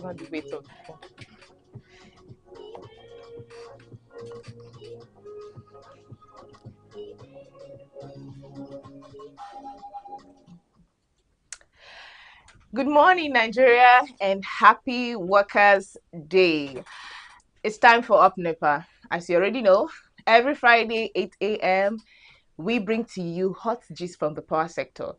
even the weight of the phone. Good morning, Nigeria, and happy Workers' Day. It's time for Up Nepa. As you already know, every Friday, 8 a.m., we bring to you hot gist from the power sector.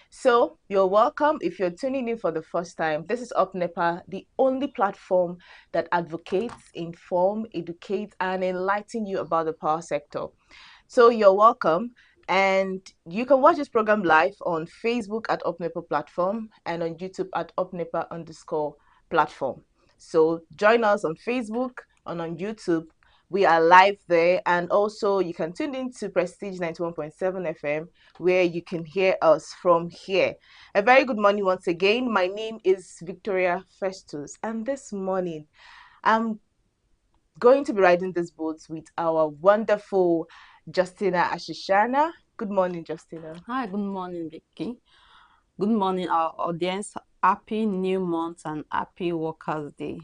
So you're welcome if you're tuning in for the first time. This is Up Nepa, the only platform that advocates, inform, educates, and enlighten you about the power sector. So you're welcome. And you can watch this program live on Facebook at UpNepa platform and on YouTube at UpNepa_ platform. So join us on Facebook and on YouTube. We are live there, and also you can tune in to Prestige 91.7 FM, where you can hear us from here. A very good morning once again. My name is Victoria Festus, and this morning I'm going to be riding this boat with our wonderful Justina Ashishana. Good morning, Justina. Hi, good morning, Vicky. Good morning, our audience. Happy new month and happy Workers' Day.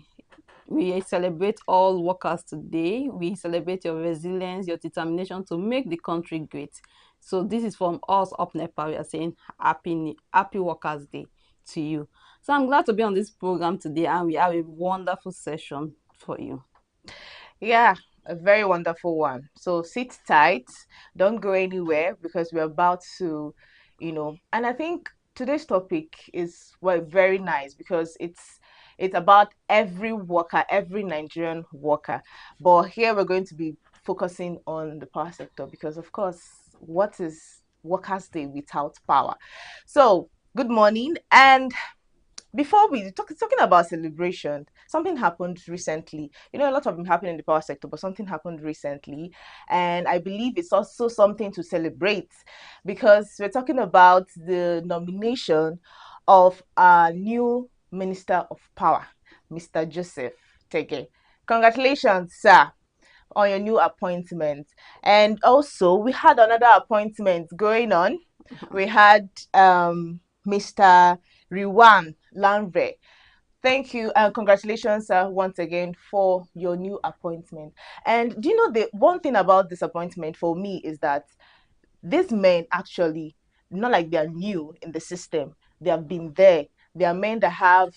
We celebrate all workers today. We celebrate your resilience, your determination to make the country great. So this is from us up Nepa. We are saying happy Workers' Day to you. So I'm glad to be on this program today, and we have a wonderful session for you. Yeah, a very wonderful one. So sit tight, don't go anywhere because we're about to, and I think today's topic is very nice because it's about every worker, every Nigerian worker. But here we're going to be focusing on the power sector because of course, what is Workers' Day without power? So good morning, and before we talking about celebration, something happened recently. A lot of them happened in the power sector, but something happened recently, and I believe it's also something to celebrate because we're talking about the nomination of our new Minister of Power, Mr. Joseph Tege. Congratulations, sir, on your new appointment. And also, we had another appointment going on. We had Mr. Riwan Lanre. Thank you and congratulations, sir, once again for your new appointment. And do you know the one thing about this appointment for me is that these men actually, not like they are new in the system, they have been there. They are men that have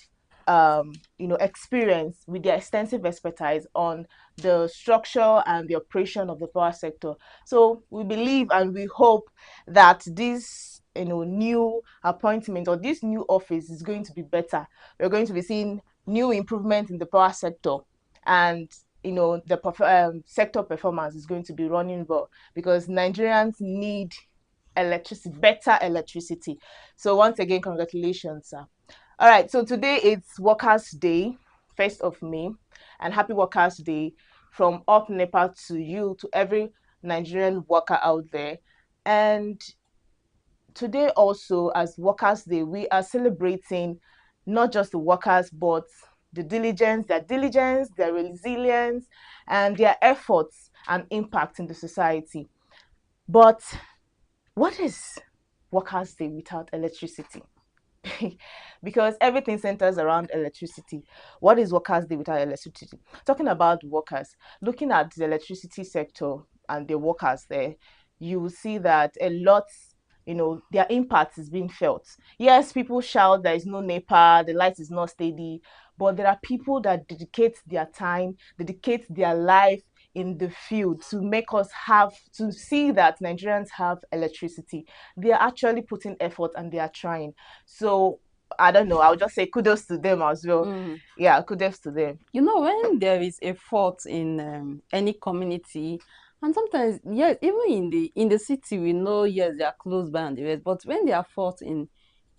experience with their extensive expertise on the structure and the operation of the power sector. So we believe and we hope that this new appointment or this new office is going to be better. We're going to be seeing new improvement in the power sector, and the sector performance is going to be running well because Nigerians need better electricity. So once again, congratulations, sir. All right, so today it's Workers' Day, 1st of May, and happy Workers' Day from Up Nepa to you, to every Nigerian worker out there. And today also, as Workers' Day, we are celebrating not just the workers, but diligence, their resilience, and their efforts and impact in the society. But what is Workers' Day without electricity? Because everything centers around electricity. What is Workers' Day without electricity? Talking about workers, looking at the electricity sector and the workers there, you will see that a lot, their impact is being felt. Yes, people shout there is no Nepa, the light is not steady, but there are people that dedicate their time, dedicate their life in the field to make us have to see that Nigerians have electricity. They are actually putting effort and they are trying. So I don't know. I'll just say kudos to them as well. Yeah, kudos to them. When there is a fault in any community, and sometimes, yes, even in the city, we know, yes, they are close by and the rest, but when there are faults in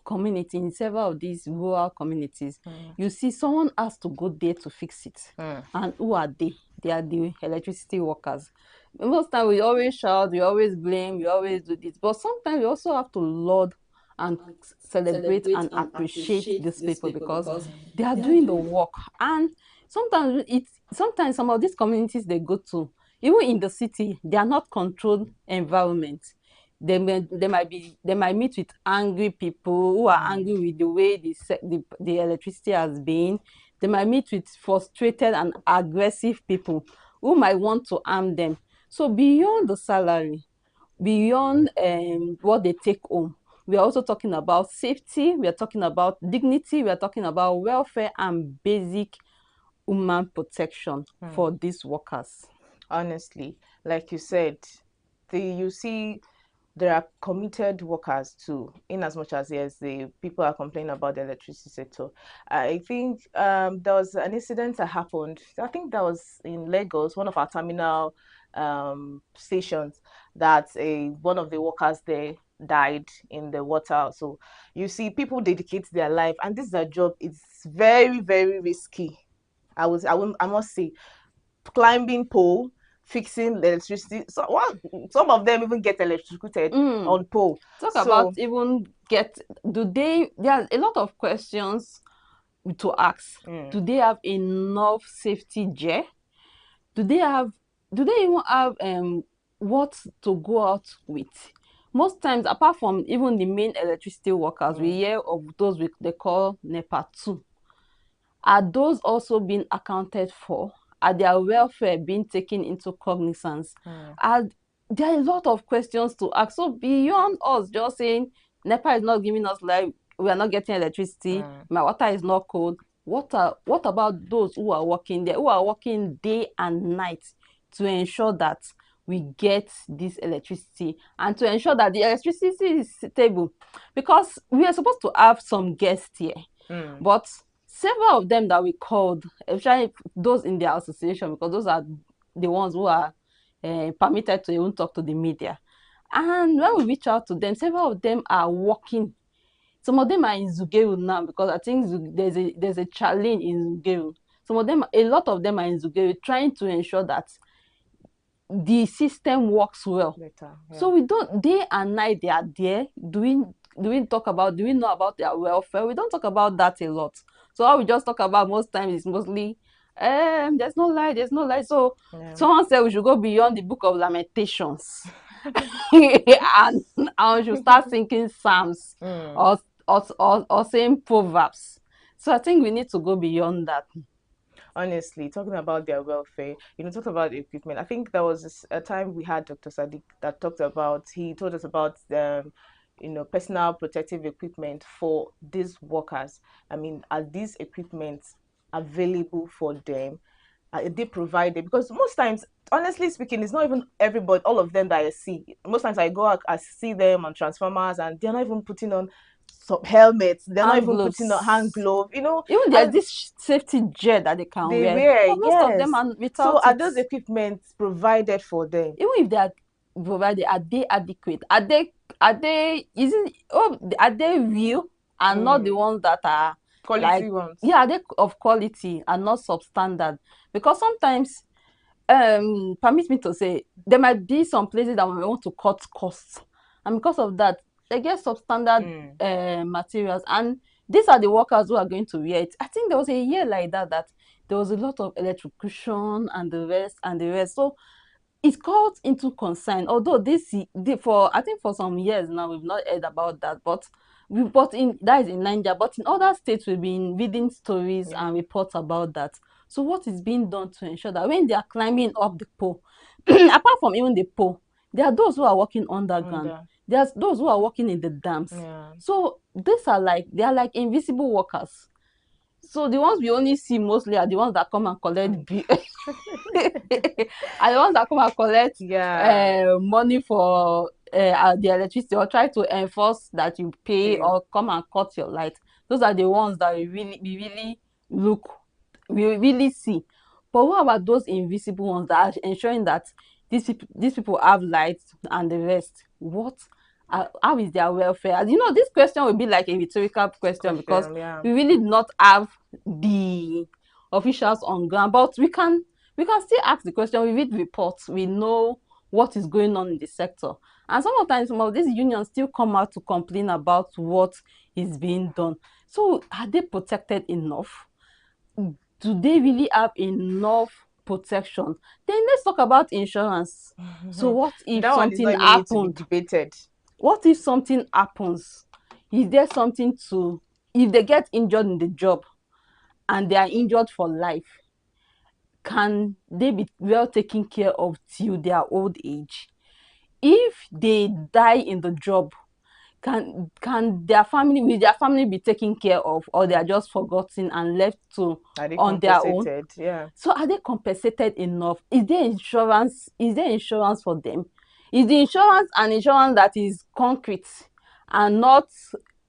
community, in several of these rural communities, you see someone has to go there to fix it. And who are they? They are the electricity workers. Most time we always shout, we always blame, we always do this, but sometimes we also have to laud and celebrate and appreciate these people because they are doing the work. And sometimes some of these communities they go to, even in the city, they are not controlled environment. They might meet with angry people who are angry with the way the electricity has been. They might meet with frustrated and aggressive people who might want to harm them. So beyond the salary, beyond what they take home, we are also talking about safety, we are talking about dignity, we are talking about welfare and basic human protection for these workers. Honestly, like you said, you see there are committed workers too, in as much as yes, the people are complaining about the electricity sector. I think there was an incident that happened. I think that was in Lagos, one of our terminal stations, that a one of the workers there died in the water. So you see, people dedicate their life, and this is a job. It's very, very risky. I must say, climbing pole, fixing electricity. So some of them even get electrocuted Mm. on pole. Talk about So even get, do they, there's a lot of questions to ask. mm, Do they have enough safety gear? Do they have, do they even have what to go out with? Most times, apart from even the main electricity workers, we mm, hear of those they call Nepa 2. Are those also being accounted for? Are their welfare being taken into cognizance? mm, Are there are a lot of questions to ask. So beyond us just saying NEPA is not giving us light, we are not getting electricity, mm, my water is not cold. What about those who are working there, who are working day and night to ensure that we get this electricity and to ensure that the electricity is stable? Because we are supposed to have some guests here, mm, but several of them that we called, especially those in their association, because those are the ones who are permitted to even talk to the media. And when we reach out to them, several of them are working. Some of them are in Zugeru now because I think there's a challenge in Zugeru. Some of them, a lot of them are in Zugeru trying to ensure that the system works well. better, So yeah. we don't, day and night they are there do we know about their welfare? We don't talk about that a lot. So all we just talk about most times is mostly there's no light, there's no light. So Yeah. someone said we should go beyond the book of Lamentations and we should start singing psalms Mm. or or saying proverbs. So I think we need to go beyond that. Honestly, talking about their welfare, talk about equipment. I think there was a time we had Dr. Sadiq that talked about, he told us about personal protective equipment for these workers. I mean, are these equipments available for them? Are they provided? Because most times, honestly speaking, it's not even everybody, all of them that I see. Most times I go out, I see them on transformers, and they're not even putting on some helmets. They're not Hand even putting on hand gloves. glove. Even there's And this safety gear that they can they wear, wear, but most of them yes. are So without are it. those equipments provided for them? Even if they are provided, are they adequate? Are they isn't oh are they real and not the Mm. ones that are Quality like, ones. yeah, are they of quality and not substandard? Because sometimes permit me to say there might be some places that we want to cut costs, and because of that they get substandard Mm. materials, and these are the workers who are going to wear it. I think there was a year like that there was a lot of electrocution and the rest. So it calls into concern. Although for I think for some years now we've not heard about that, but in that is in Nigeria, but in other states we've been reading stories and Yeah. reports about that. So what is being done to ensure that when they are climbing up the pole, apart from even the pole, there are those who are working underground. Under. There's those who are working in the dams. Yeah. So they are like invisible workers. So the ones we only see mostly are the ones that come and collect Mm. are the ones that come and collect Yeah. money for the electricity or try to enforce that you pay Pay. or come and cut your light. Those are the ones that we really look, we really see. But what about those invisible ones that are ensuring that these people have lights and the rest? How is their welfare? As you know, this question will be like a rhetorical question because Question. Yeah. we really do not have the officials on ground, but we can still ask the question. We read reports, we know what is going on in the sector, and sometimes some of these unions still come out to complain about what is being done. So are they protected enough? Do they really have enough protection? Then let's talk about insurance. So what if That one is not something even need to be happened? debated. What if something happens? Is there something to, if they get injured in the job, and they are injured for life, can they be well taken care of till their old age? If they die in the job, can their family, will their family be taken care of, or they are just forgotten and left to Are they on their own? compensated? Yeah. So are they compensated enough? Is there insurance? Is there insurance for them? Is the insurance an insurance that is concrete and not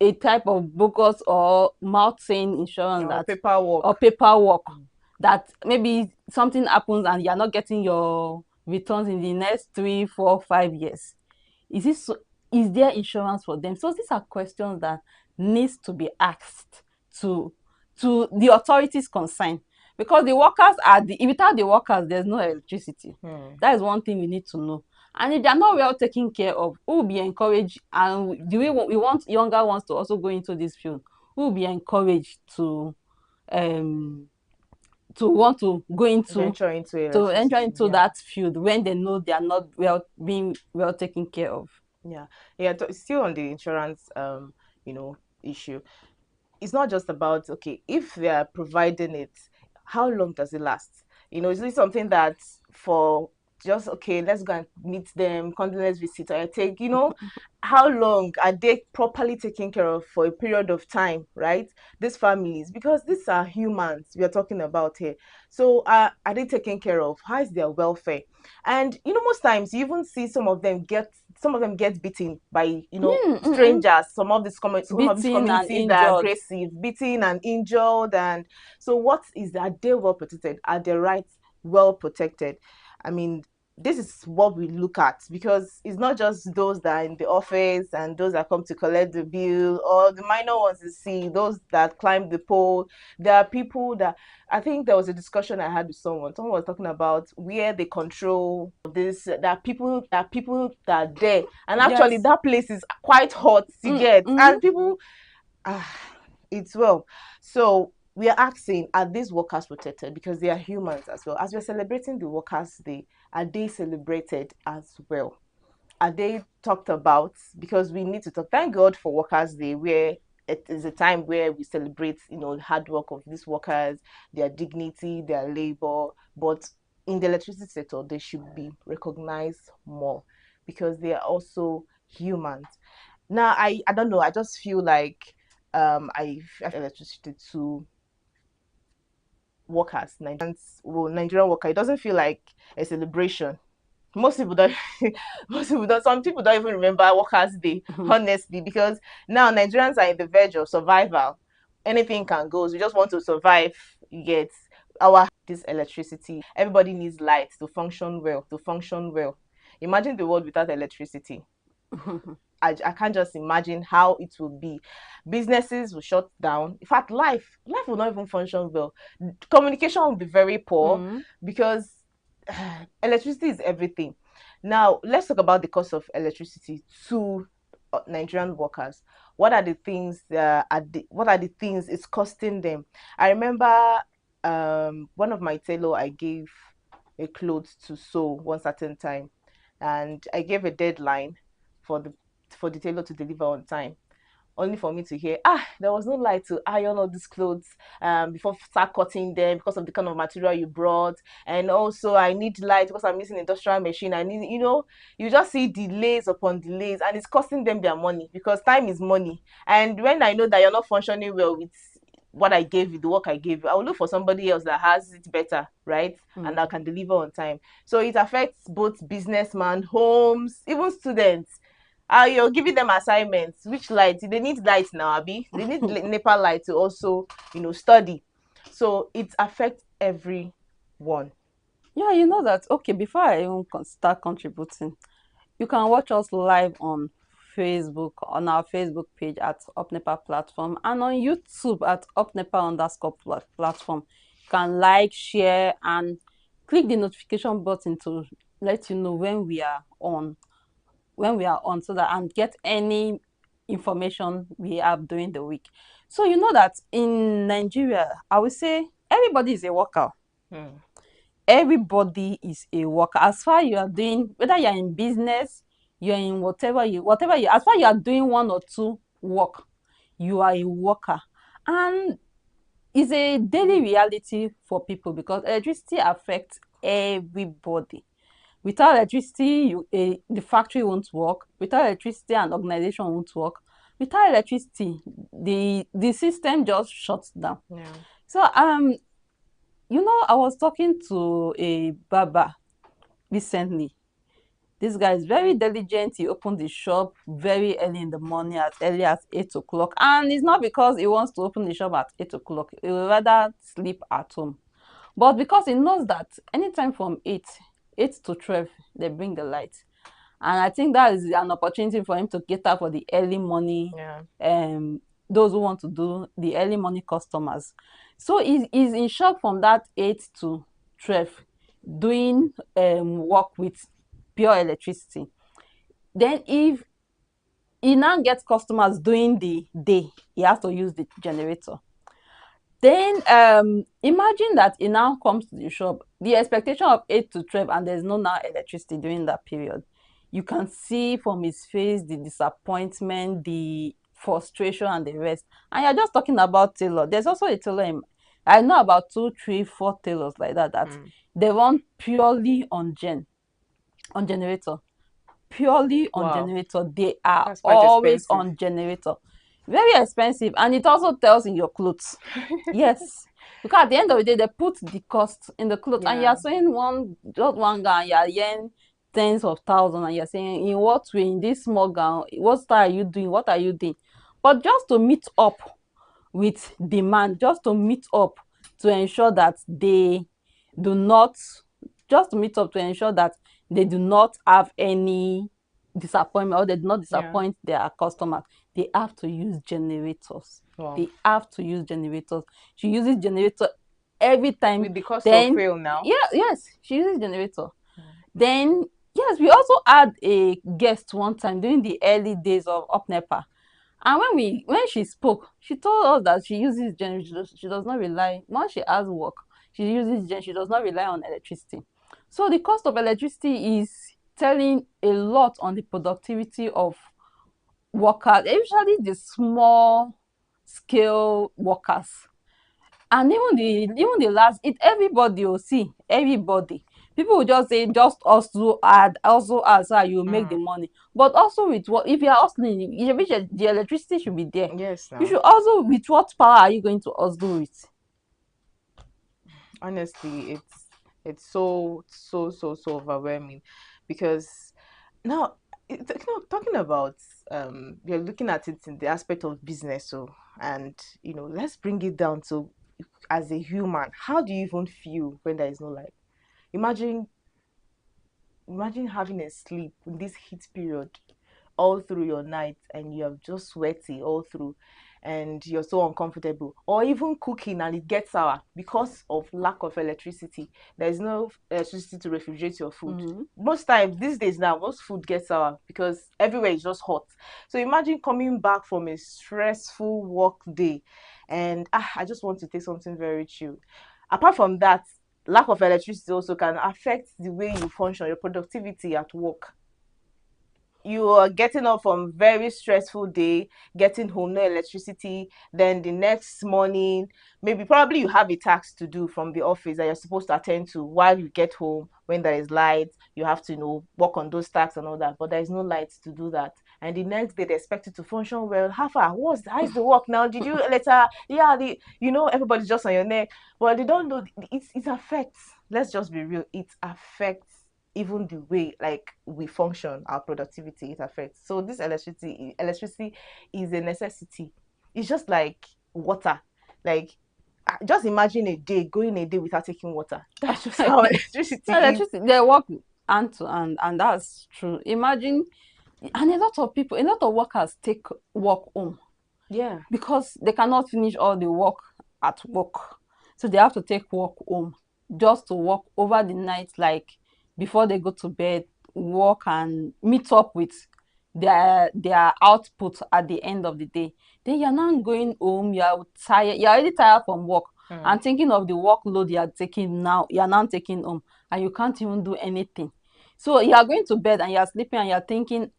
a type of bogus or mouth saying insurance, Or that paperwork. or paperwork, Mm. that maybe something happens and you're not getting your returns in the next 3, 4, 5 years? Is this so, is there insurance for them? So these are questions that needs to be asked to the authorities concerned, because the workers are the without the workers there's no electricity. Hmm. That is one thing we need to know. And if they're not well taken care of, who will be encouraged? And do we want younger ones to also go into this field? Who will be encouraged um to want to go into Venture into to enter electricity. into Yeah. that field when they know they are not being well taken care of? Yeah. Yeah. Still on the insurance, you know, issue. It's not just about, okay, if they are providing it, how long does it last? Is it something that for just, okay, let's go and meet them, condolence visit, or I take, how long are they properly taken care of for a period of time, right? These families, because these are humans we are talking about here. So are they taken care of? How is their welfare? And most times you even see some of them get beaten by Mm-mm. strangers. Some of these Beaten and communities that are injured. aggressive, beaten and injured. And so are they well protected? Are their rights well protected? I mean, this is what we look at, because it's not just those that are in the office and those that come to collect the bill, or the minor ones you see, those that climb the pole. There are people that, I think there was a discussion I had with someone. Someone was talking about where they control this. There are people that are there, and actually Yes. that place is quite hot to get, Mm-hmm. and people, ah, it's well. So we are asking, are these workers protected? Because they are humans as well. As we're celebrating the Workers' Day, are they celebrated as well? Are they talked about? Because we need to talk. Thank God for Workers' Day, where it is a time where we celebrate, the hard work of these workers, their dignity, their labor. But in the electricity sector, they should be recognized more, because they are also humans. Now, I don't know. I just feel like I electricity to workers, Nigerian worker. It doesn't feel like a celebration. Most people don't. Most people don't. Some people don't even remember Workers' Day, honestly, because now Nigerians are in the verge of survival. Anything can go. So we just want to survive. You get our this electricity. Everybody needs light to function well. To function well. Imagine the world without electricity. I can't just imagine how it will be. Businesses will shut down. In fact, life will not even function well. Communication will be very poor, Mm-hmm. because electricity is everything. Now, let's talk about the cost of electricity to Nigerian workers. What are the things it's costing them? I remember one of my tailor, I gave a clothes to sew one certain time, and I gave a deadline for the tailor to deliver on time, only for me to hear, there was no light to iron all these clothes before start cutting them, because of the kind of material you brought. And also I need light because I'm using industrial machine. I need, you just see delays upon delays, and it's costing them their money, because time is money. And when I know that you're not functioning well with what I gave you, the work I gave you, I will look for somebody else that has it better, right? And that can deliver on time. So it affects both businessmen, homes, even students. You're giving them assignments. Which light? They need light now, Abby. They need Nepa light to also, study. So it affects everyone. Yeah, you know that. Okay, before I even start contributing, you can watch us live on Facebook, on our Facebook page at UpNepa Platform, and on YouTube at UpNepa_platform. You can like, share, and click the notification button to let you know when we are on, so that and get any information we have during the week. So you know that in Nigeria, I would say everybody is a worker. Hmm. Everybody is a worker. As far you are doing, whether you're in business, you're in whatever you, as far you are doing one or two work, you are a worker. And it's a daily reality for people because electricity affects everybody. Without electricity, the factory won't work. Without electricity, an organization won't work. Without electricity, the system just shuts down. Yeah. So I was talking to a barber recently. This guy is very diligent. He opened the shop very early in the morning, as early as 8 o'clock. And it's not because he wants to open the shop at 8 o'clock. He would rather sleep at home. But because he knows that anytime from 8 to 12, they bring the light. And I think that is an opportunity for him to cater for the early money, Yeah. those who want to do the early money customers. So he's in shop from that 8 to 12, doing work with pure electricity. Then if he now gets customers during the day, he has to use the generator. Then imagine that he now comes to the shop, the expectation of 8 to 12, and there's no now electricity during that period. You can see from his face the disappointment, the frustration, and the rest. And you're just talking about tailor. There's also a tailor I know about 2, 3, 4 tailors like that Mm. they run purely on generator. Purely on Wow. generator. They are That's quite always expensive. on generator. Very expensive, and it also tells in your clothes. Yes, because at the end of the day, they put the cost in the clothes, and Yeah. you're saying just one gown, you're earning tens of thousands, and you're saying, in what way, in this small gown, what style are you doing? What are you doing? But just to meet up with demand, just to meet up to ensure that they do not, just to meet up to ensure that they do not have any disappointment, or they do not Yeah. disappoint their customers, they have to use generators. Wow. They have to use generators. She uses generator every time. With the cost of Then fuel now. yeah, yes, she uses generator. Mm. Then yes, we also had a guest one time during the early days of up Nepa. And when she spoke, she told us that she uses generator. She does not rely, once she has work, she uses gen. She does not rely on electricity. So the cost of electricity is telling a lot on the productivity of workers, especially the small scale workers. And even the last, it everybody will see, everybody. People will just say, just also add so that you make the Mm. money. But also with what, if you are hustling, the electricity should be there. Yes, You now. should also, with what power are you going to hustle with? Honestly, it's so overwhelming because now talking about you're looking at it in the aspect of business. So, and let's bring it down to, as a human, how do you even feel when there is no light? Imagine imagine having a sleep in this heat period all through your night, and you're just sweaty all through, and you're so uncomfortable, or even cooking and it gets sour because of lack of electricity. There's no electricity to refrigerate your food. Mm-hmm. Most times these days now, most food gets sour because everywhere is just hot. So imagine coming back from a stressful work day, and I just want to take something very chill. Apart from that, lack of electricity also can affect the way you function, your productivity at work. You are getting up from very stressful day, getting home, no electricity, then the next morning, maybe probably you have a task to do from the office that you're supposed to attend to while you get home. When there is light, you have to work on those tasks and all that, but there is no light to do that. And the next day they expect you to function well. How's the work now? Did you later? Yeah, everybody's just on your neck, but they don't know it affects. Let's just be real, it affects even the way like we function, our productivity, it affects. So this electricity is a necessity. It's just like water. Like, just imagine going a day without taking water. That's just how electricity is. Electricity, they work hand to hand, and that's true. Imagine, and a lot of workers take work home Yeah. because they cannot finish all the work at work. So they have to take work home just to work over the night, like before they go to bed, work and meet up with their output at the end of the day. Then you're now going home, you're tired, you're already tired from work, Hmm. and thinking of the workload you're now taking home, and you can't even do anything. So you are going to bed and you're sleeping and you're thinking,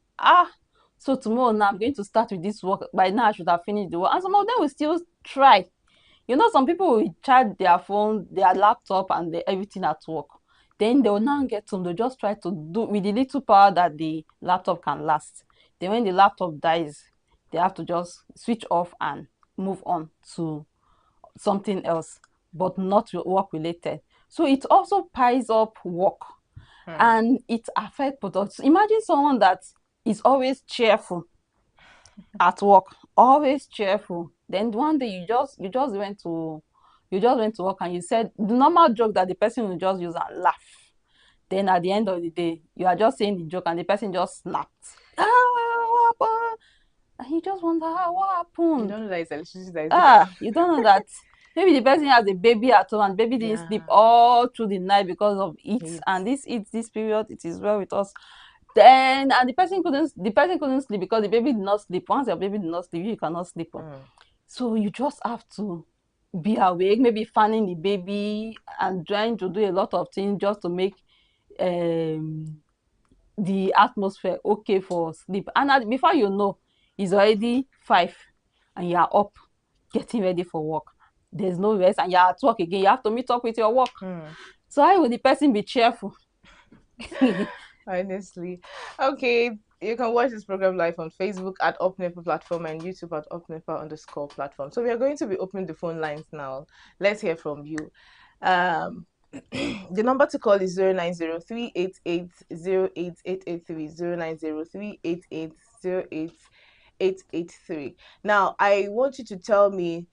so tomorrow now I'm going to start with this work. By now I should have finished the work. And some of them will still try. some people will charge their phone, their laptop, and everything at work. Then they will now get home. They'll just try to do with the little power that the laptop can last. Then when the laptop dies, they have to just switch off and move on to something else, but not work related. So it also piles up work, and it affects products. Imagine someone that is always cheerful at work, always cheerful. Then one day you just went to work and you said the normal joke that the person will just use and laugh. Then at the end of the day, you are just saying the joke and the person just snapped. What happened? And you just wonder, what You happened? don't know that it's electricity that is. You don't know that maybe the person has a baby at home and baby didn't sleep Yeah. all through the night because of it, and this period it is well with us. Then and the person couldn't sleep because the baby did not sleep. Once your baby did not sleep, you cannot sleep. So you just have to be awake, maybe fanning the baby and trying to do a lot of things just to make um the atmosphere okay for sleep. And before you know, it's already 5 and you are up getting ready for work. There's no rest and you're at work again. You have to meet up with your work. So how will the person be cheerful? Honestly. Okay, you can watch this program live on Facebook at Up Nepa platform and YouTube at Up Nepa_platform. So we are going to be opening the phone lines now. Let's hear from you. Um, the number to call is 09038808883 09038808883. Now, I want you to tell me,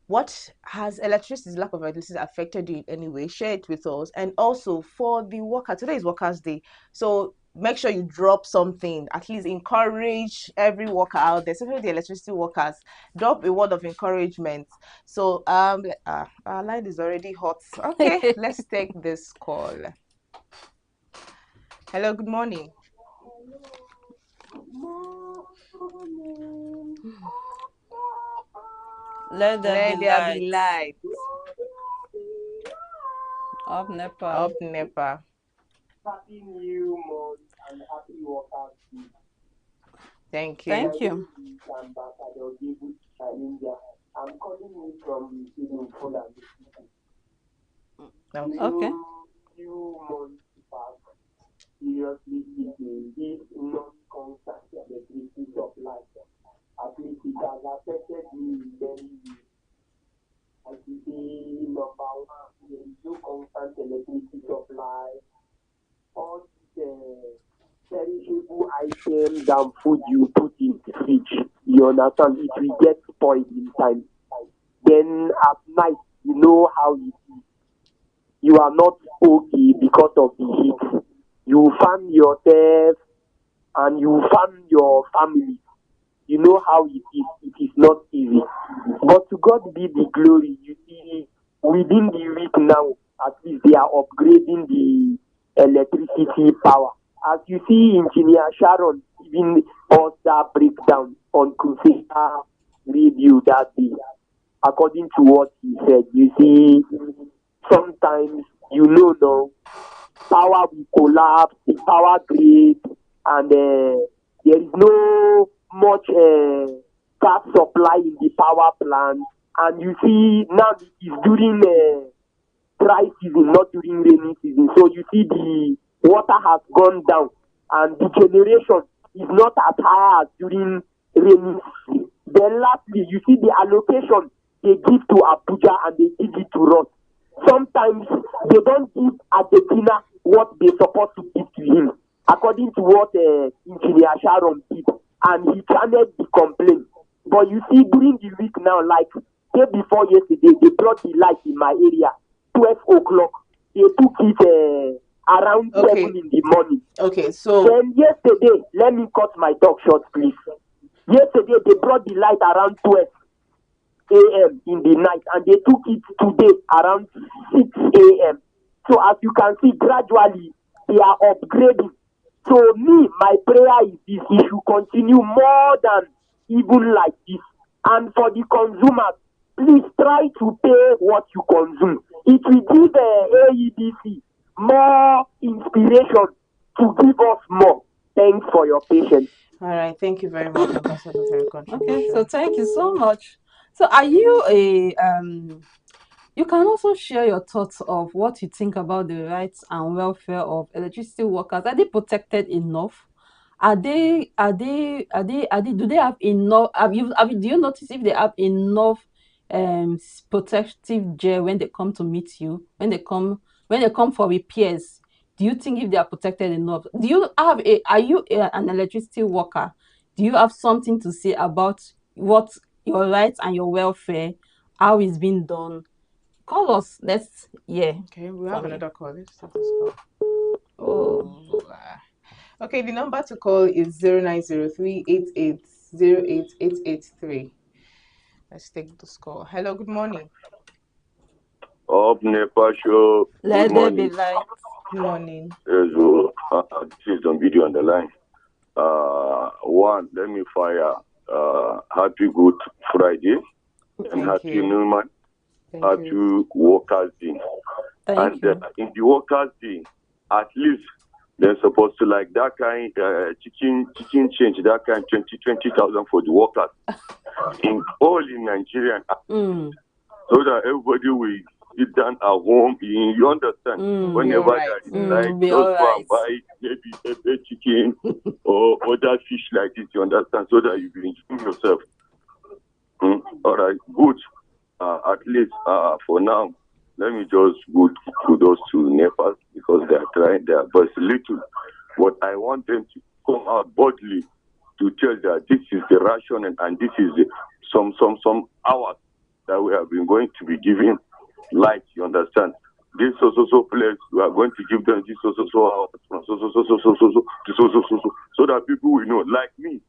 what has electricity, lack of electricity, affected you in any way? Share it with us. And also for the worker, today is Workers' Day, so make sure you drop something. At least encourage every worker out there, especially the electricity workers. Drop a word of encouragement. So our line is already hot. Okay, let's take this call. Hello, good morning. Let there be Let there be light. light. Up Nepa. Up Nepa. Happy New Month and Happy Workers' Day. Thank you. Thank you. Ambassador David India. I'm calling you from Poland. Okay. Few months back, seriously speaking, this non-constant electricity supply, at least it has affected me in many ways. As you see, number one, there is no constant electricity supply. All these perishable items and food you put in the fridge, you understand, it will get spoiled in time. Then at night, you know how it is. You are not okay because of the heat. You fan yourself and you fan your family. You know how it is. It is not easy. But to God be the glory. You see, within the week now, at least they are upgrading the electricity power. As you see, Engineer Sharon giving us that breakdown on Crusader Radio that day. According to what he said, you see, sometimes no, power will collapse, the power grid, and there is no much gas supply in the power plant. And you see, now it is during dry season, not during rainy season. So you see the water has gone down and the generation is not as high as during rainy season. Then lastly, you see the allocation they give to Abuja and they give it to us. Sometimes they don't give Adekina what they're supposed to give to him, according to what Engineer Sharon did, and he channeled the complaint. But you see, during the week now, like day before yesterday, they brought the light in my area, 12 o'clock. They took it around 7 in the morning. Okay, so then yesterday, let me cut my talk short, please. Yesterday, they brought the light around 12 a.m. in the night, and they took it today around 6 a.m. So as you can see, gradually they are upgrading. So me, my prayer is this: it should continue more than even like this. And for the consumers, please try to pay what you consume. It will give AEDC more inspiration to give us more. Thanks for your patience. all right, thank you very much, Ambassador, for your Okay, contribution. so thank you so much. So are you a you can also share your thoughts of what you think about the rights and welfare of electricity workers. Are they protected enough? Do they have enough? Do you notice if they have enough protective gear when they come to meet you? When they come for repairs, do you think if they are protected enough? Are you an electricity worker? Do you have something to say about what your rights and your welfare, how it's being done? Call us. Let's yeah. Okay, we have From you. another call. Let's take this call. Oh, Okay, the number to call is 0903 88 08 883. Let's take this call. Hello, good morning. Up Nepa show. Good let there be morning. light. Good morning. Yes, this is on video on the line. One, let me fire. Happy Good Friday and Thank happy you. New Month. Thank you. Happy Workers' Day. Thank And you. in the Workers' Day, at least they're supposed to like that kind chicken change that kind 20,000 for the workers in all in Nigeria, Mm, so that everybody will sit down at home. You understand? mm, We'll be all Whenever right. there is like be just all go and right. buy maybe a chicken or other fish like this. You understand? So that you will enjoy yourself. All right, good. At least for now, let me just good kudos to Nepa because they are trying their best little. But I want them to come out boldly to tell that this is the ration and this is the, some hours that we have been going to be giving light. You understand? This so place we are going to give them this so hours from so that people will know. Like me,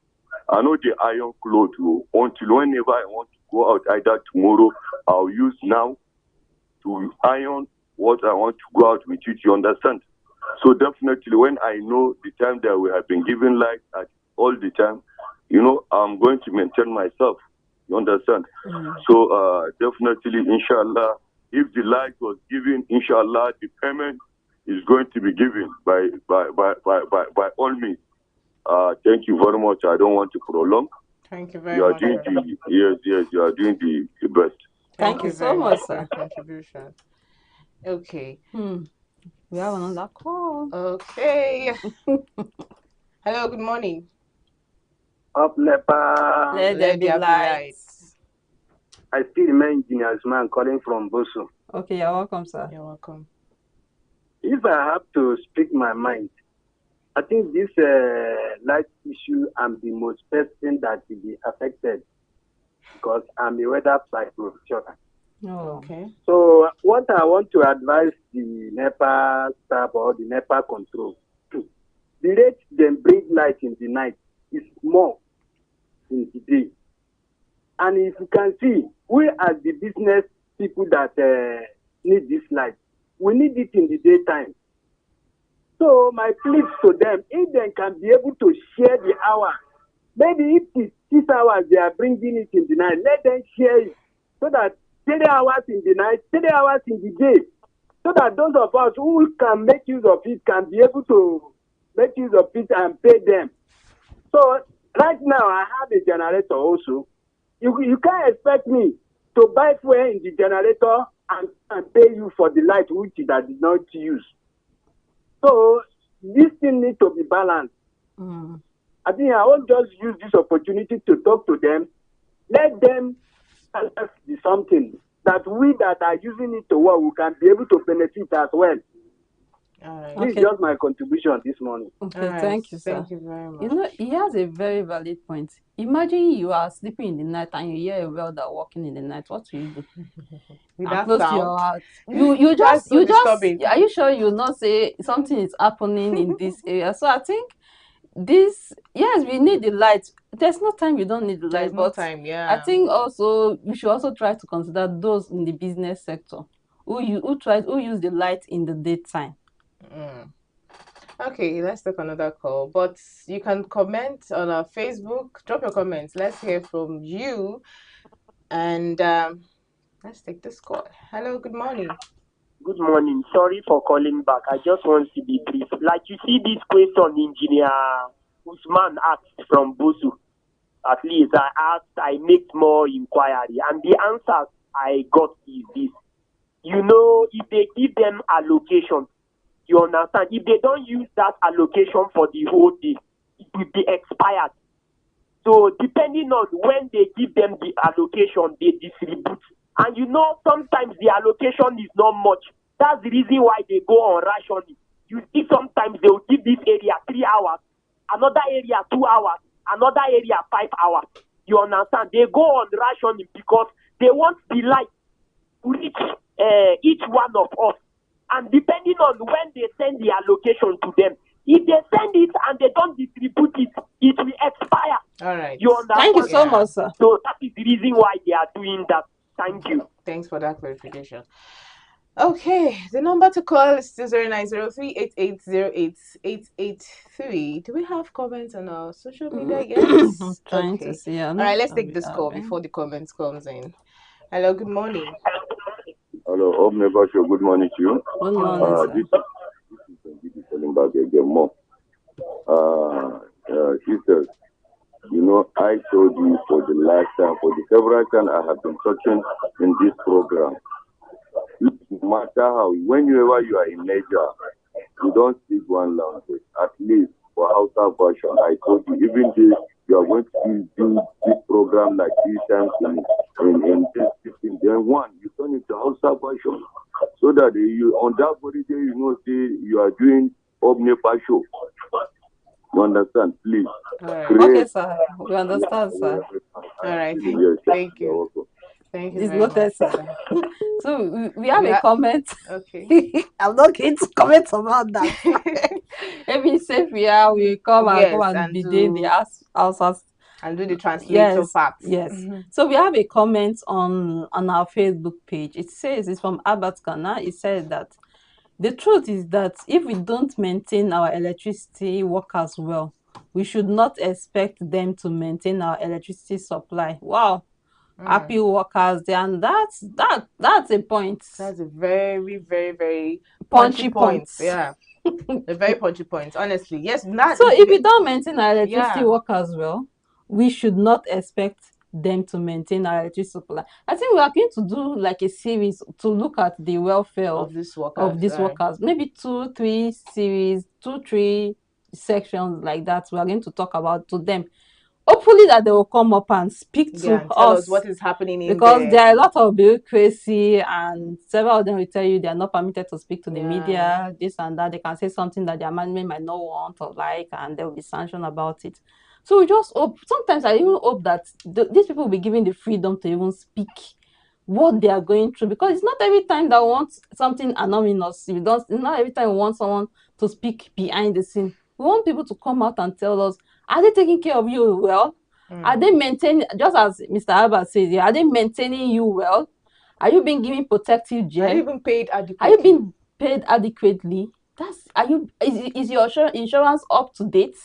I know the iron clothes until whenever I want to go out, either tomorrow I'll use now to iron what I want to go out with it. You understand? So definitely, when I know the time that we have been given light at all the time, I'm going to maintain myself. You understand? So definitely, inshallah, if the light was given, inshallah, the payment is going to be given by all means. Thank you very much. I don't want to prolong. Thank you very You are much, doing sir. yes, you are doing the best. Thank you you so very much, much for your sir. contribution. Okay. We have another call. Okay. Hello, good morning. Up Nepa. Let there Let be there be light. lights. I still remain Engineer Man calling from Bosu. Okay, you're welcome, sir. You're welcome. If I have to speak my mind, I think this light issue, I'm the most person that will be affected because I'm a weather professional. Oh. Okay. So what I want to advise the NEPA staff or the NEPA control, the rate they bring light in the night is more in the day. And if you can see, we as the business people that need this light, we need it in the daytime. So my plea to them, if they can be able to share the hour, maybe if it's 6 hours they are bringing it in the night, let them share it so that 3 hours in the night, 3 hours in the day, so that those of us who can make use of it can be able to make use of it and pay them. So right now I have a generator also. You can't expect me to buy fuel in the generator and pay you for the light which I did not use. So this thing needs to be balanced. I think I won't just use this opportunity to talk to them. Let them tell us something that we that are using it to work, we can be able to benefit as well. All right. This is just my contribution this morning. Okay, All right. thank you, sir. Thank you very much. You know, he has a very valid point. Imagine you are sleeping in the night and you hear a welder walking in the night. What will you do? With And that close sound, your heart. You that's just so disturbing. are you sure you not say something is happening in this area? So I think this yes, we need the light. There's no time we don't need the There's light, no but time. I Yeah. think also we should also try to consider those in the business sector who use the light in the daytime. Okay, let's take another call. But you can comment on our Facebook. Drop your comments. Let's hear from you. And let's take this call. Hello, good morning. Good morning. Sorry for calling back. I just want to be brief. Like you see this question Engineer Usman asked from Bosu. At least I asked, I made more inquiry, and the answer I got is this. If they give them allocation, you understand? If they don't use that allocation for the whole day, it will be expired. So depending on when they give them the allocation, they distribute. And sometimes the allocation is not much. That's the reason why they go on rationing. You see, sometimes they will give this area 3 hours, another area 2 hours, another area 5 hours. You understand? They go on rationing because they want the light to reach each one of us. And depending on when they send the allocation to them, if they send it and they don't distribute it, it will expire. All right. You understand? Thank you so much, sir. So that is the reason why they are doing that. Thank you. Thanks for that clarification. Okay, the number to call is 0903-8808-883. Do we have comments on our social media yet? I'm trying to see. All right, let's take this call before the comments comes in. Hello, good morning. Hello, Hope Nepa Show. Good morning to you. Good morning, sir. This is telling back again more. Sisters, I told you for the last time, for the several times I have been talking in this program. No matter how, whenever you are in Niger, you don't speak one language. At least for Hausa version, I told you, even this, you are going to do this program like 3 times in this system. Then one, you turn it to Hausa version, so that you on that very day, you are doing Hope Nepa Show. You understand, please? All right. Okay, sir. We understand, sir. All right. Yes, Thank you. Thank you It's very noted, much. sir. So we have a comment. Okay. I'm not going to comment about that. Maybe safe we come and be doing the house and do the translator part. Yes. So we have a comment on our Facebook page. It says, it's from Albert Kana. It says that the truth is that if we don't maintain our electricity workers well, we should not expect them to maintain our electricity supply. Wow. Happy workers there, and that's a point. That's a very, very, very punchy point. Yeah. A very punchy point, honestly. Yes, so if we don't maintain our electricity workers well, we should not expect them to maintain our electricity supply. I think we are going to do like a series to look at the welfare of these workers. Maybe 2-3 series, 2-3 sections like that. We are going to talk about to them. Hopefully that they will come up and speak to and tell us what is happening in because there are a lot of bureaucracy, and several of them will tell you they are not permitted to speak to the media, this and that. They can say something that their management might not want or like, and they will be sanctioned about it. So we just hope, sometimes I even hope that these people will be given the freedom to even speak what they are going through, because it's not every time that we want something anonymous. It's not every time we want someone to speak behind the scene. We want people to come out and tell us, are they taking care of you well? Are they maintaining, just as Mr. Albert says, are they maintaining you well? Are you being given protective gear? Are you being paid adequately? Are you being paid adequately? Is your insurance up to date?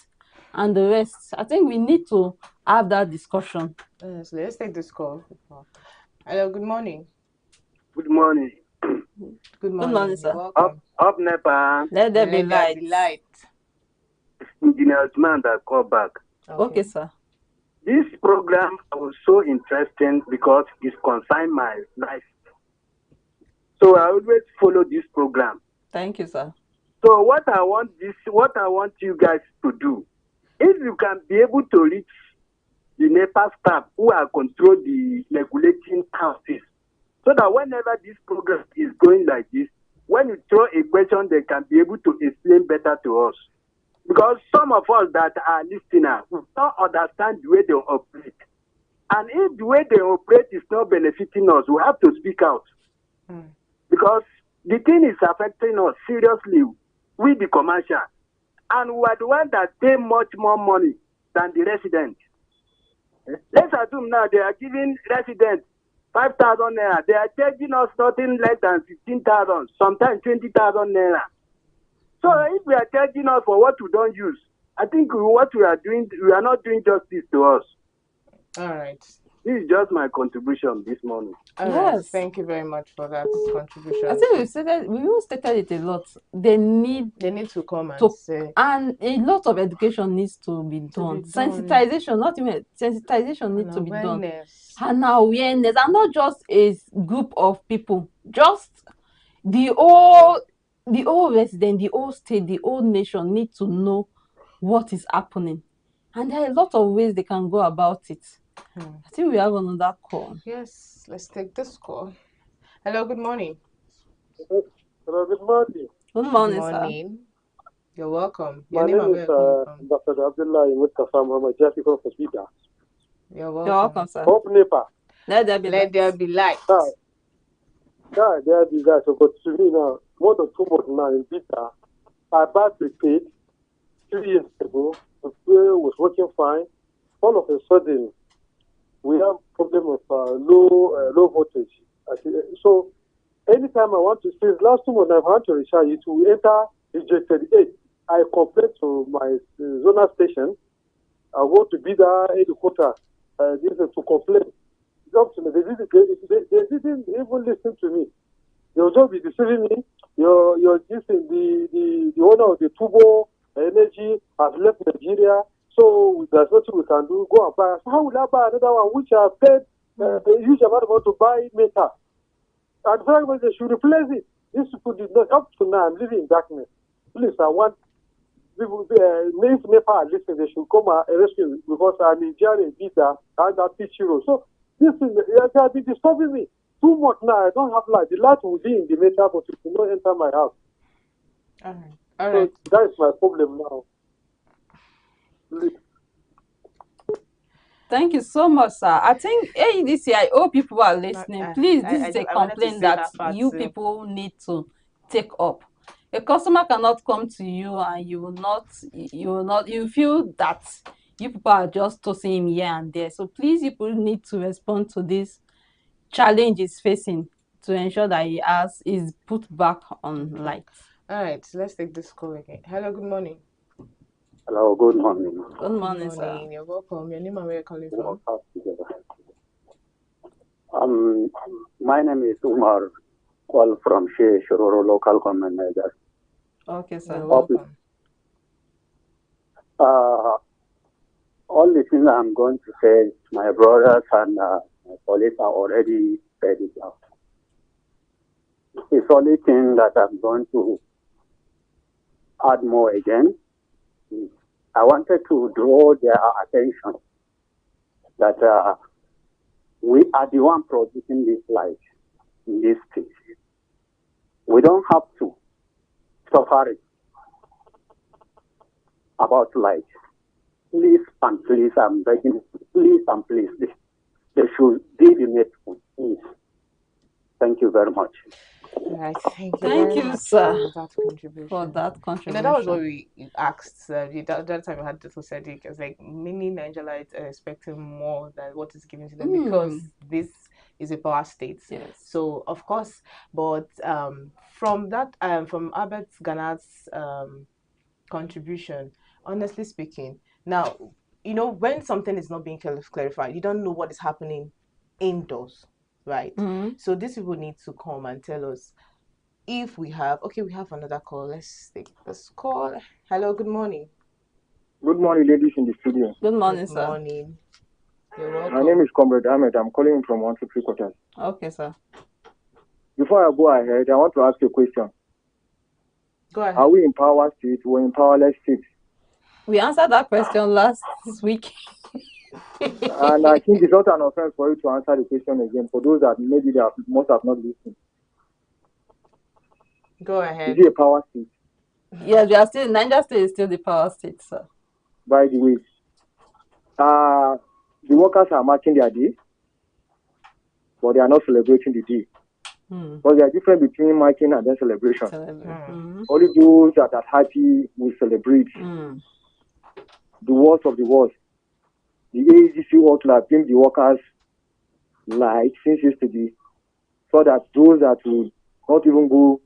And the rest. I think we need to have that discussion. So let's take this call. Hello, good morning. Good morning. Good morning. Good morning, sir. Welcome. Up Nepa. Let there be light. Engineer man that call back. Okay, sir. This program was so interesting because it concerned my life. So I always follow this program. Thank you, sir. So what I want you guys to do, if you can be able to reach the Nepa staff who are control the regulating houses, so that whenever this program is going like this, when you throw a question, they can be able to explain better to us. Because some of us that are listeners, we don't understand the way they operate. And if the way they operate is not benefiting us, we have to speak out. Because the thing is affecting us seriously with the commercial. And we are the ones that pay much more money than the residents. Let's assume now they are giving residents 5,000 naira. They are charging us nothing less than 15,000, sometimes 20,000 naira. So if we are charging us for what we don't use, I think what we are doing, we are not doing justice to us. All right. This is just my contribution this morning. All right. Yes. Thank you very much for that contribution. I think we even stated it a lot. They need to come and to, say and a lot of education needs to be done. Sensitization, not even sensitization needs to be done. awareness. And awareness, and not just a group of people, just the whole resident, the whole state, the whole nation need to know what is happening. And there are a lot of ways they can go about it. I think we have another call. Yes, let's take this call. Hello, good morning. Hello, good morning. Good Good morning, sir. morning. You're welcome. Your My name name and is where you're coming from. Dr. Abdullah Mustafa Muhammad Jaffi from Hospital. You're You're welcome. welcome, sir. Hope Nepa. Let there be Let light. there be light. Yeah, there be that. So, but to me now, more than 2 months now in Vita, I bought the paid 3 years ago. The player was working fine. All of a sudden, we have problem of low voltage. So, anytime I want to, since last 2 months, I've had to recharge it to enter rejected 8. I complained to my zonal station. I go to be the headquarter. This is to complain. Up to me. They didn't even listen to me. They'll just be deceiving me. You're using the owner of the Tubo Energy has left Nigeria, so there's nothing we can do. Go and buy. So how will I buy another one which I paid a huge amount of money to buy Meta? And very much they should replace it. These people did not. Up to now, I'm living in darkness. Please, I want people. If Nepa are listening, they should come and rescue me because I'm in jail in Vita and that Pichiro. So this is they have been disturbing me. 2 months now, I don't have light. The light will be in the Meta, but it will not enter my house. All right. All So right. that is my problem now. Please. Thank you so much, sir. I think AEDC, I hope people are listening. Please, this is a I wanted to complaint say that that part you too. people need to take up. A customer cannot come to you and you feel that you people are just tossing him here and there. So please, you people need to respond to this challenge he's facing to ensure that is put back on light. All right. So let's take this call again. Hello, good morning. Hello, good morning. Good morning, Good sir. morning. You're welcome. Your name and where you're calling from. My name is Umar, call from Shororo local government manager. Okay, sir. You're welcome. All the things I'm going to say, my brothers and my colleagues are already said it out. The only thing that I'm going to add more again is I wanted to draw their attention that we are the one producing this light in this state. We don't have to suffer it about light. Please and please, I'm begging, please and please, they should be the next please. Thank you very much. All right. Thank you. Thank very you, much sir, for that contribution. for that You contribution. know, that was what we asked. That time we had Dr. Sadiq. It's like many Nigerians are expecting more than what is given to them because this is a power state. Yes. So of course, but from that from Albert Gana's contribution, honestly speaking, now you know when something is not being clarified, you don't know what is happening indoors, right? So these people need to come and tell us if we have another call. Let's take this call. Hello, good morning. Good morning, ladies in the studio. Good morning, Good sir. morning. You're welcome. My name is Comrade Ahmed. I'm calling from 123 quarters. Okay, sir. Before I go ahead, I want to ask you a question. Go ahead. Are we in power state or in powerless state? We answered that question last week. And I think it's not an offense for you to answer the question again for those that maybe they must have not listened. Go ahead. Is it a power state? Yes, we are still Niger State is still the power state, sir. By the way, the workers are marking their day, but they are not celebrating the day. Because there are difference between marking and then celebration. Only those that are happy will celebrate. The worst of the worst. The AEGC ought to have given the workers light since yesterday, so that those that will not even go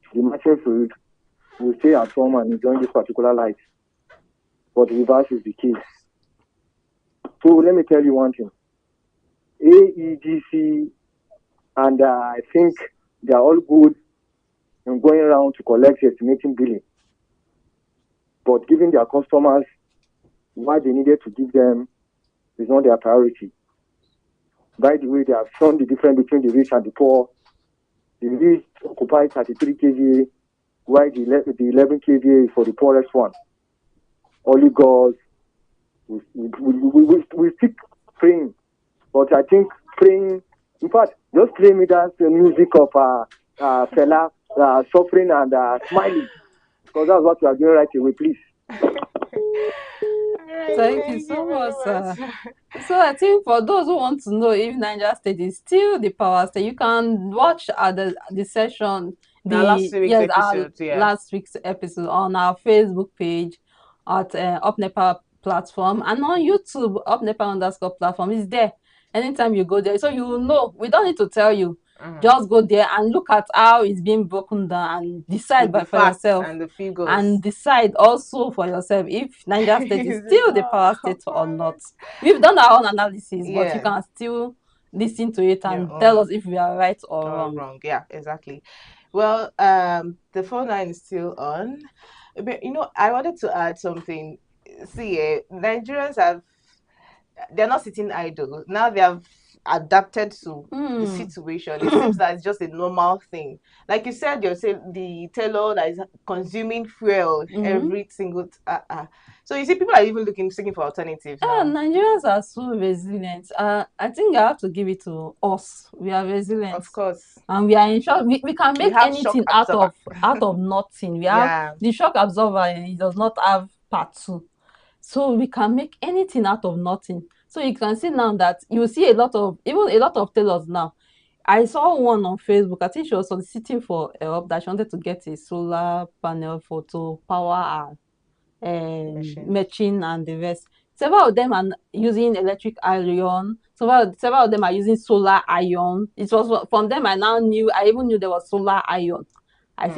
to the marching field will stay at home and enjoy this particular light. But the reverse is the case. So let me tell you one thing. AEDC, and I think they are all good in going around to collect estimating billing. But giving their customers what they needed to give them is not their priority. By the way, they have shown the difference between the rich and the poor. The rich occupy 33 kVA, while the 11 kVA is for the poorest one. Only God, we keep praying. But I think praying, in fact, just play me that music of Fela suffering and smiling, because that's what we are doing right away, please. Thank you so much, sir. So I think for those who want to know if Niger State is still the power state, you can watch the session, last week's episode on our Facebook page at Up Nepa platform, and on YouTube, Up Nepa _ platform is there. Anytime you go there, so you will know. We don't need to tell you. Just go there and look at how it's being broken down and decide for yourself. And the figures. And decide also for yourself if Niger State is still the power state or not. We've done our own analysis, but you can still listen to it and tell us if we are right or wrong. Yeah, exactly. Well, the phone line is still on. But, I wanted to add something. See, Nigerians they're not sitting idle. Now they have adapted to the situation. It seems that it's just a normal thing. Like you said, the tailor that is consuming fuel every single So you see, people are even seeking for alternatives now. Nigerians are so resilient. I think I have to give it to us. We are resilient, of course, and we are in shock. We can make anything out of nothing. We have the shock absorber, and it does not have part 2. So we can make anything out of nothing. So you can see now that you see a lot of tailors now. I saw one on Facebook. I think she was soliciting for help that she wanted to get a solar panel to power her machine and the rest. Several of them are using electric iron. Several of them are using solar iron. It was from them I even knew there was solar iron. I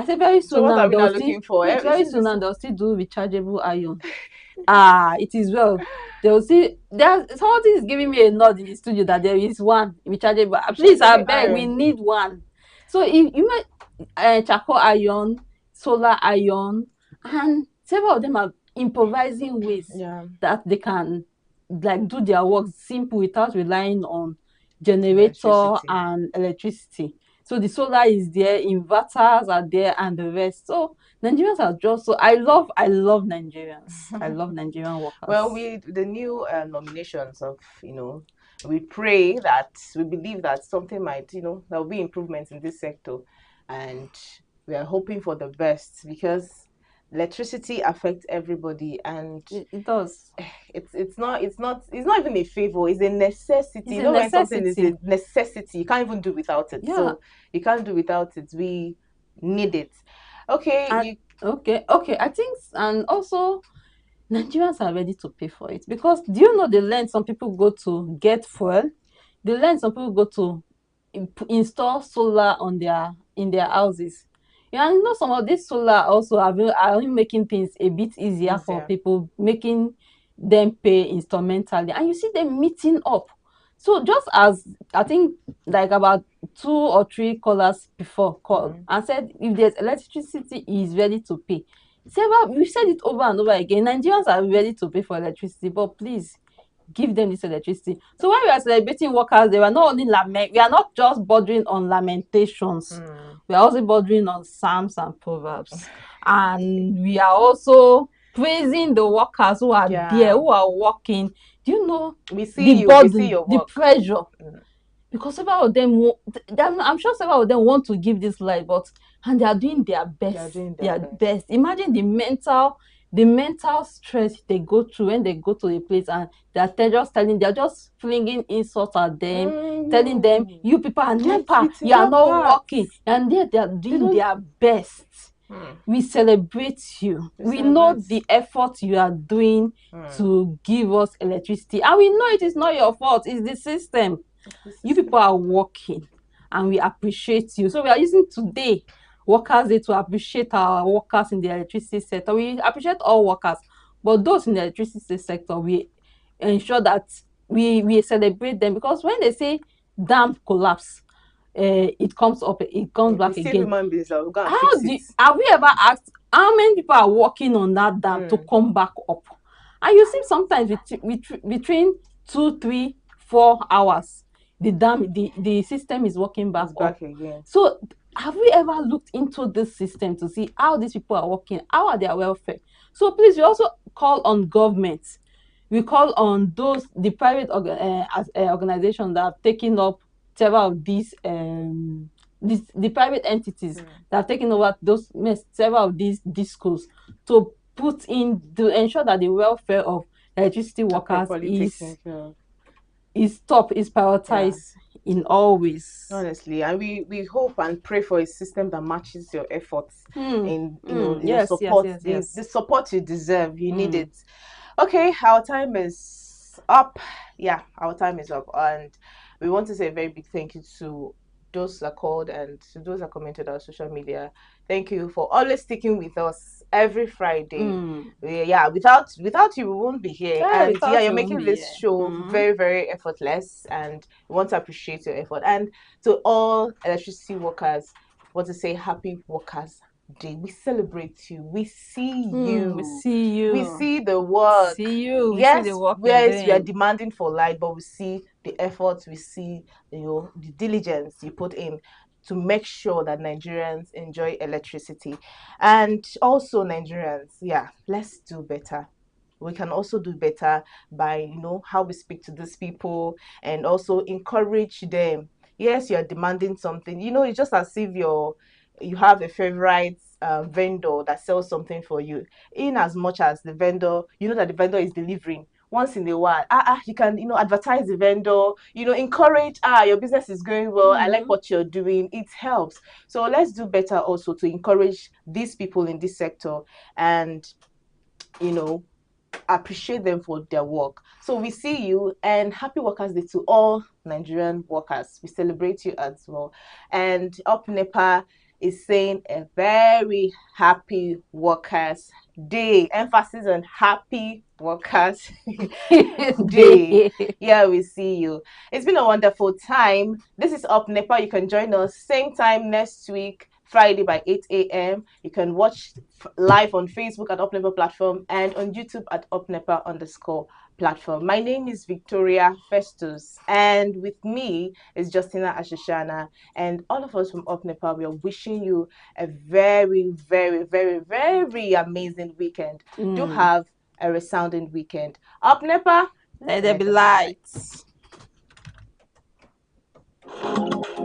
say very soon so what now are we now looking for? Very soon now they'll still do rechargeable iron. It is well. They'll see somebody is giving me a nod in the studio that there is one rechargeable. Please, I beg, we need one. So if you make charcoal iron, solar iron, and several of them are improvising ways that they can do their work simple without relying on generator and electricity. So the solar is there, inverters are there, and the rest. So Nigerians are just I love Nigerians. I love Nigerian workers. Well, with the new nominations of we pray that we believe that something might there will be improvements in this sector, and we are hoping for the best because electricity affects everybody, and it does. It's not even a favor, it's a necessity. When something is a necessity, you can't even do without it. So you can't do without it. We need it. Okay. I think, and also Nigerians are ready to pay for it, because do you know the length some people go to get fuel, the length some people go to install solar in their houses? And some of this solar also are making things a bit easier for people, making them pay instrumentally, and you see them meeting up. So just as I think about 2 or 3 callers before called and said, if there's electricity, is ready to pay. We've said it over and over again. Nigerians are ready to pay for electricity, but please give them this electricity. So when we are celebrating workers, they were not only we are not just bordering on lamentations. We are also bordering on psalms and proverbs, and we are also praising the workers who are there, who are working. Do you know the burden, the pressure? Because several of them, I'm sure several of them want to give this life, and they are doing their best. They are best. Imagine the mental stress they go through when they go to a place and they're just flinging insults at them, telling them, you people are Nepa, you are not working, and they are doing their best. We celebrate you. We know the effort you are doing to give us electricity, and we know it is not your fault, it's the system. You people are working, and we appreciate you. So we are using today Workers' Day to appreciate our workers in the electricity sector. We appreciate all workers, but those in the electricity sector, we ensure that we celebrate them, because when they say dam collapse, it comes We back see again. human beings that will go and How fix do it. have we ever asked how many people are working on that dam to come back up? And you see sometimes between 2, 3, 4 hours, the system is working back It's up. back again. So have we ever looked into this system to see how these people are working, how are their welfare? So please, we also call on government, we call on the private organizations that have taken up several of the private entities that have taken over several of these schools, to put in to ensure that the welfare of electricity workers Properly taken care of. is top, is prioritized in all ways. Honestly, and we hope and pray for a system that matches your efforts in your Yes, support, yes. the support you deserve. You need it. Okay, our time is up. Yeah, our time is up, and we want to say a very big thank you to those that called and to those that commented on social media. Thank you for always sticking with us every Friday. Yeah, without you, we won't be here. Yeah, And yeah, without you're you won't making be this here. show very, very effortless, and we want to appreciate your effort. And to all electricity workers, want to say happy Workers' Day. We celebrate you. We see you. We see you. We see the work. See you. We see Yes, the work you're whereas we are doing. demanding for light, but we see the efforts, we see the diligence you put in to make sure that Nigerians enjoy electricity. And also Nigerians, yeah, let's do better. We can also do better by how we speak to these people and also encourage them. Yes, you're demanding something. It's just as if you have a favorite vendor that sells something for you. In as much as the vendor, that the vendor is delivering once in a while, you can advertise the vendor, encourage, your business is going well, I like what you're doing, it helps. So let's do better also to encourage these people in this sector and you know appreciate them for their work. So we see you, and happy Workers' Day to all Nigerian workers. We celebrate you as well. And Up Nepa is saying a very happy Workers' Day. Emphasis on happy Workers' Day. Yeah, we see you. It's been a wonderful time. This is Up Nepa. You can join us same time next week, Friday by 8 a.m. You can watch live on Facebook at UpNepa platform and on YouTube at UpNepa_ platform. My name is Victoria Festus, and with me is Justina Ashishana, and all of us from UpNepa, we are wishing you a very, very, very, very amazing weekend. Do have a resounding weekend. UpNepa, Let there be lights.